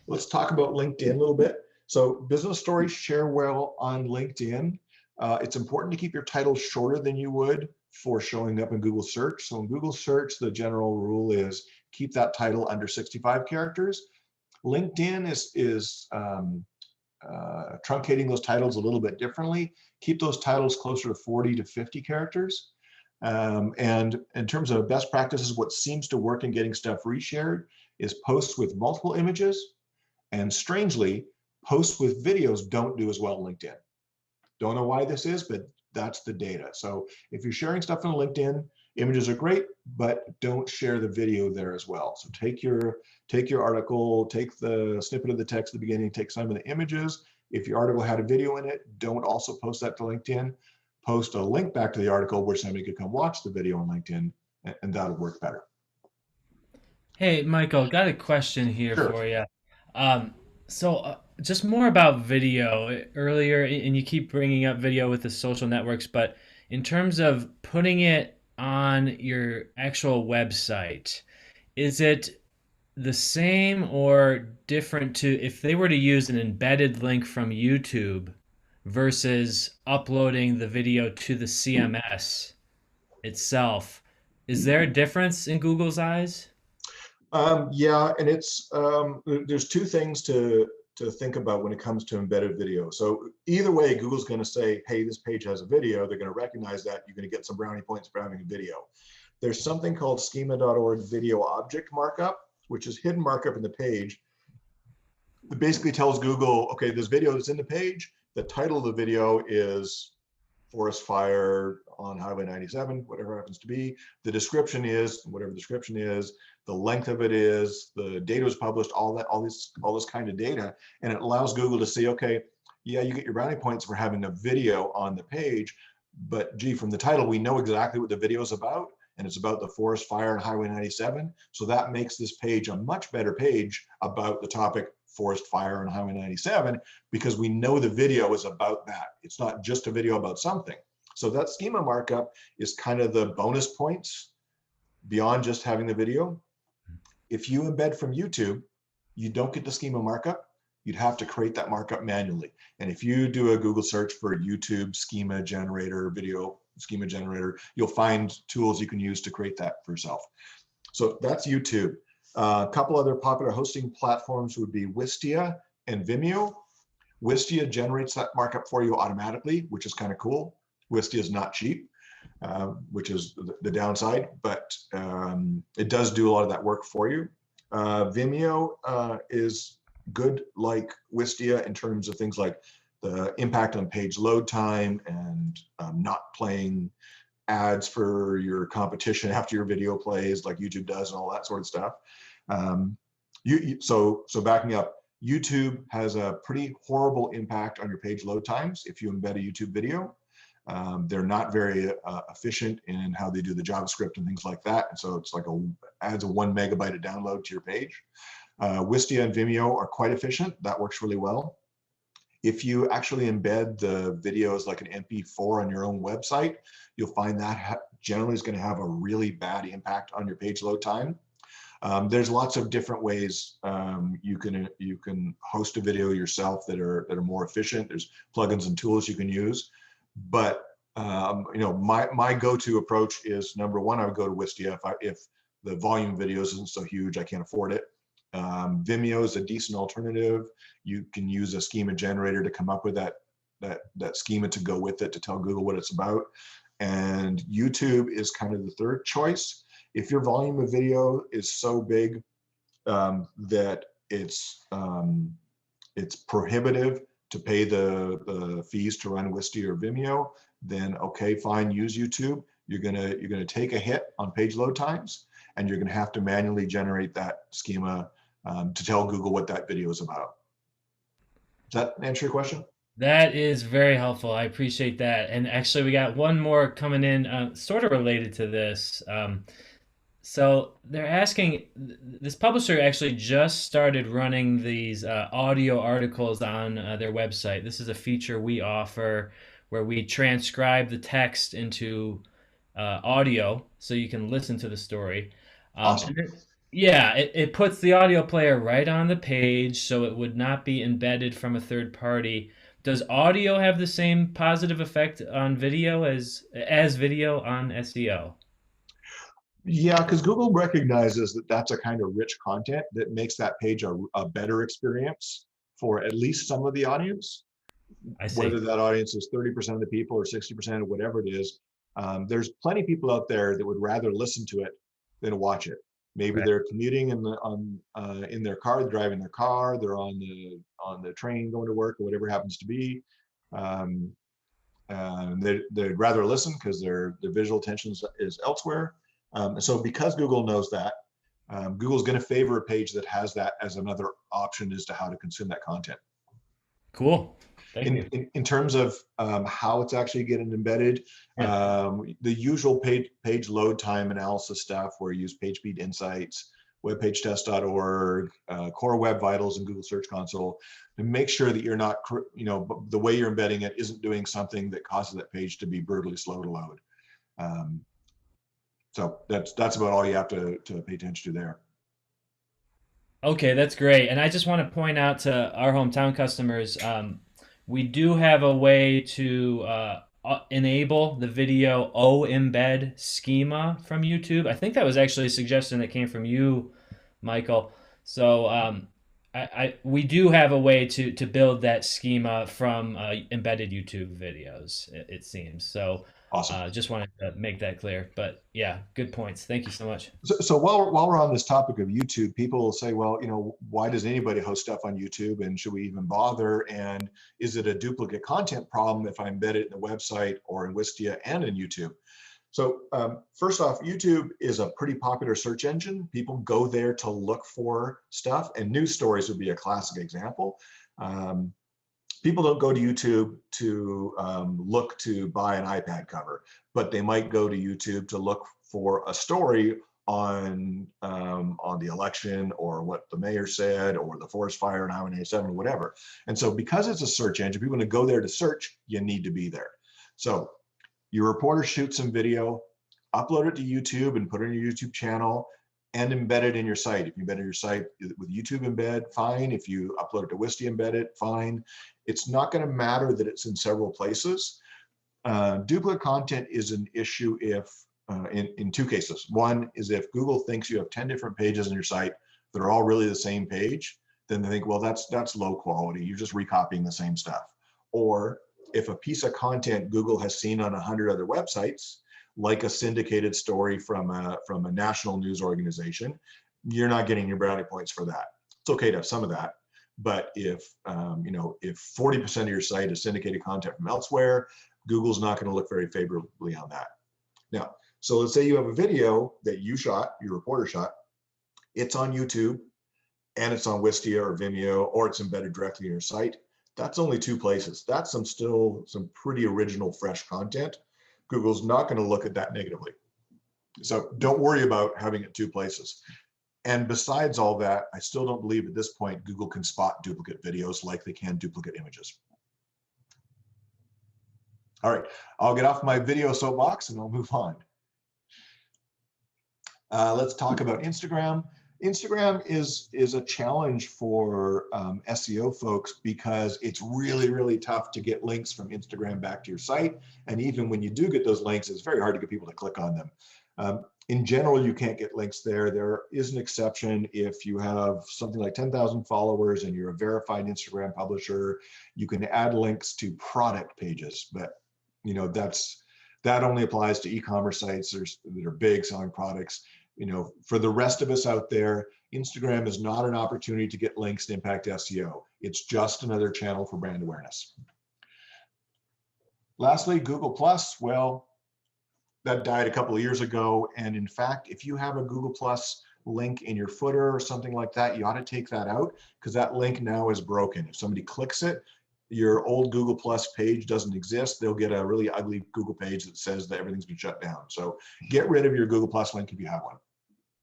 Let's talk about LinkedIn a little bit. So business stories share well on LinkedIn. It's important to keep your title shorter than you would for showing up in Google search. So in Google search, the general rule is keep that title under 65 characters. LinkedIn is truncating those titles a little bit differently. Keep those titles closer to 40 to 50 characters. And in terms of best practices, what seems to work in getting stuff reshared is posts with multiple images. And strangely, posts with videos don't do as well on LinkedIn. Don't know why this is, but that's the data. So if you're sharing stuff on LinkedIn, images are great, but don't share the video there as well. So take your article, take the snippet of the text at the beginning, take some of the images. If your article had a video in it, don't also post that to LinkedIn. Post a link back to the article where somebody could come watch the video on LinkedIn, and that'll work better. Hey, Michael, got a question here Sure. for you. Just more about video earlier, and you keep bringing up video with the social networks, but in terms of putting it on your actual website, is it the same or different to if they were to use an embedded link from YouTube versus uploading the video to the CMS itself? Is there a difference in Google's eyes? Yeah, and there's two things to think about when it comes to embedded video. So either way, Google's going to say, hey, this page has a video. They're going to recognize that. You're going to get some brownie points for having a video. There's something called schema.org video object markup, which is hidden markup in the page. It basically tells Google, okay, this video that's in the page, the title of the video is forest fire on Highway 97, whatever happens to be. The description is whatever the description is. The length of it is. The data was published. All this kind of data, and it allows Google to see, okay, yeah, you get your brownie points for having a video on the page, but gee, from the title, we know exactly what the video is about, and it's about the forest fire on Highway 97. So that makes this page a much better page about the topic forest fire on Highway 97, because we know the video is about that. It's not just a video about something. So that schema markup is kind of the bonus points beyond just having the video. If you embed from YouTube, you don't get the schema markup. You'd have to create that markup manually. And if you do a Google search for YouTube schema generator, video schema generator, you'll find tools you can use to create that for yourself. So that's YouTube. A couple other popular hosting platforms would be Wistia and Vimeo. Wistia generates that markup for you automatically, which is kind of cool. Wistia is not cheap, which is the downside, but it does do a lot of that work for you. Vimeo is good like Wistia in terms of things like the impact on page load time and not playing ads for your competition after your video plays like YouTube does and all that sort of stuff. So backing up, YouTube has a pretty horrible impact on your page load times if you embed a YouTube video. They're not very efficient in how they do the JavaScript and things like that. And so it's like adds a 1 megabyte of download to your page. Wistia and Vimeo are quite efficient. That works really well. If you actually embed the videos like an MP4 on your own website, you'll find that generally is going to have a really bad impact on your page load time. There's lots of different ways you can host a video yourself that are more efficient. There's plugins and tools you can use, but my go-to approach is, number one, I would go to Wistia if the volume of videos isn't so huge I can't afford it. Vimeo is a decent alternative. You can use a schema generator to come up with that schema to go with it to tell Google what it's about. And YouTube is kind of the third choice. If your volume of video is so big that it's prohibitive to pay the fees to run Wistia or Vimeo, then okay, fine, use YouTube. You're gonna take a hit on page load times, and you're gonna have to manually generate that schema to tell Google what that video is about. Does that answer your question? That is very helpful. I appreciate that. And actually, we got one more coming in, sort of related to this. So they're asking, this publisher actually just started running these audio articles on their website. This is a feature we offer where we transcribe the text into audio so you can listen to the story. Awesome. Yeah, it puts the audio player right on the page, so it would not be embedded from a third party. Does audio have the same positive effect on video as video on SEO? Yeah, because Google recognizes that that's a kind of rich content that makes that page a better experience for at least some of the audience, I whether see. that audience is 30% of the people or 60% or whatever it is. There's plenty of people out there that would rather listen to it than watch it. Maybe Right. they're commuting in their car, they're driving their car, they're on the train going to work or whatever it happens to be. Um, they'd rather listen because their visual attention is elsewhere. So because Google knows that, Google's going to favor a page that has that as another option as to how to consume that content. Cool. Thank In, you. in terms of how it's actually getting embedded, Yeah. the usual page load time analysis stuff where you use PageSpeed Insights, webpagetest.org, Core Web Vitals, and Google Search Console to make sure that you're not, the way you're embedding it isn't doing something that causes that page to be brutally slow to load. Um, so that's about all you have to pay attention to there. Okay, that's great. And I just want to point out to our hometown customers, we do have a way to enable the video O embed schema from YouTube. I think that was actually a suggestion that came from you, Michael. So we do have a way to build that schema from embedded YouTube videos, it seems. So Awesome. just wanted to make that clear. But yeah, good points. Thank you so much. So while we're on this topic of YouTube, people will say, well, why does anybody host stuff on YouTube, and should we even bother? And is it a duplicate content problem if I embed it in the website or in Wistia and in YouTube? So first off, YouTube is a pretty popular search engine. People go there to look for stuff, and news stories would be a classic example. Um, People don't go to YouTube to look to buy an iPad cover, but they might go to YouTube to look for a story on the election or what the mayor said or the forest fire in Highway 97 or whatever. And so because it's a search engine, people are going to go there to search, you need to be there. So your reporter shoots some video, upload it to YouTube and put it on your YouTube channel and embed it in your site. If you embed it in your site with YouTube embed, fine. If you upload it to Wistia embed it, fine. It's not going to matter that it's in several places. Duplicate content is an issue if in two cases. One is if Google thinks you have 10 different pages on your site that are all really the same page, then they think, well, that's low quality. You're just recopying the same stuff. Or if a piece of content Google has seen on 100 other websites, like a syndicated story from a national news organization, you're not getting your brownie points for that. It's okay to have some of that, but if if 40% of your site is syndicated content from elsewhere, Google's not going to look very favorably on that. Now, so let's say you have a video that you shot, your reporter shot, it's on YouTube and it's on Wistia or Vimeo, or it's embedded directly in your site. That's only two places. That's some pretty original, fresh content. Google's not going to look at that negatively. So don't worry about having it two places. And besides all that, I still don't believe at this point Google can spot duplicate videos like they can duplicate images. All right, I'll get off my video soapbox and I'll move on. Let's talk about Instagram. Instagram is a challenge for SEO folks because it's really, really tough to get links from Instagram back to your site. And even when you do get those links, it's very hard to get people to click on them. In general, you can't get links there. There is an exception if you have something like 10,000 followers and you're a verified Instagram publisher, you can add links to product pages, but that only applies to e-commerce sites that are big selling products. For the rest of us out there, Instagram is not an opportunity to get links to impact SEO. It's just another channel for brand awareness. Lastly, Google+, well, that died a couple of years ago. And in fact, if you have a Google+ link in your footer or something like that, you ought to take that out because that link now is broken. If somebody clicks it, your old Google+ page doesn't exist. They'll get a really ugly Google page that says that everything's been shut down. So get rid of your Google+ link if you have one.